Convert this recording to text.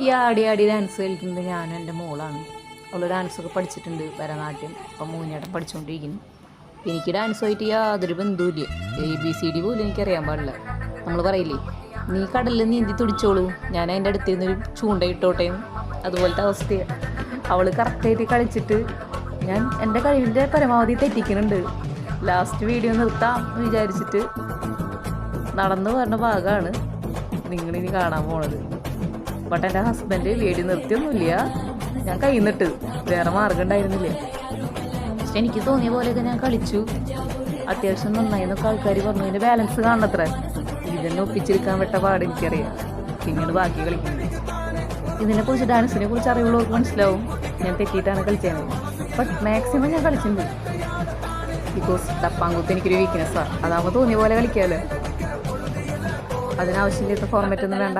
ഈ ആടി ആടി ഡാൻസ് കളിക്കുന്നത് ഞാനും എൻ്റെ മോളാണ്. അവൾ ഡാൻസൊക്കെ പഠിച്ചിട്ടുണ്ട്, ഭരതനാട്യം. അപ്പം മൂന്നേടം പഠിച്ചുകൊണ്ടിരിക്കുന്നു. എനിക്ക് ഡാൻസുമായിട്ട് യാതൊരു ബന്ധവുമില്ല. ABCD പോലും എനിക്കറിയാൻ പാടില്ല. നമ്മൾ പറയില്ലേ, നീ കടലിൽ നീന്തി തുടിച്ചോളൂ, ഞാൻ അതിൻ്റെ അടുത്ത് നിന്നൊരു ചൂണ്ടയിട്ടോട്ടേന്ന്. അതുപോലത്തെ അവസ്ഥയാണ്. അവൾ കറക്റ്റായിട്ട് കളിച്ചിട്ട് ഞാൻ എൻ്റെ കഴിവിൻ്റെ പരമാവധി തെറ്റിക്കുന്നുണ്ട്. ലാസ്റ്റ് വീഡിയോ നിർത്താം എന്ന് വിചാരിച്ചിട്ട് നടന്നു പറഞ്ഞ ഭാഗമാണ് നിങ്ങളിനി കാണാൻ പോണത്. ബട്ട് എൻ്റെ ഹസ്ബൻഡ് വീഡിയോ നിർത്തിയൊന്നുമില്ല. ഞാൻ കൈ നിന്നിട്ട് വേറെ മാർഗം ഉണ്ടായിരുന്നില്ല. പക്ഷെ എനിക്ക് തോന്നിയ പോലെയൊക്കെ ഞാൻ കളിച്ചു. അത്യാവശ്യം നന്നായി എന്നൊക്കെ ആൾക്കാർ പറഞ്ഞു. അതിൻ്റെ ബാലൻസ് കാണണത്ര. ഇതെന്നെ ഒപ്പിച്ചെടുക്കാൻ വിട്ട പാട് എനിക്കറിയാം. പിന്നീട് ബാക്കി കളിക്കുന്നത് ഇതിനെക്കുറിച്ച്, ഡാൻസിനെ കുറിച്ച് അറിവുള്ളവർക്ക് മനസ്സിലാവും ഞാൻ തെറ്റിയിട്ടാണ് കളിച്ചത്. ബട്ട് മാക്സിമം ഞാൻ കളിച്ചിട്ടുണ്ട്. ബിക്കോസ് ഡപ്പാങ്കൂത്ത് എനിക്കൊരു വീക്ക്നെസ്സാണ്. അതാകുമ്പോൾ തോന്നിയ പോലെ കളിക്കാമല്ലോ. അതിനാവശ്യമില്ലാത്ത ഫോർമാറ്റ് ഒന്നും വേണ്ട.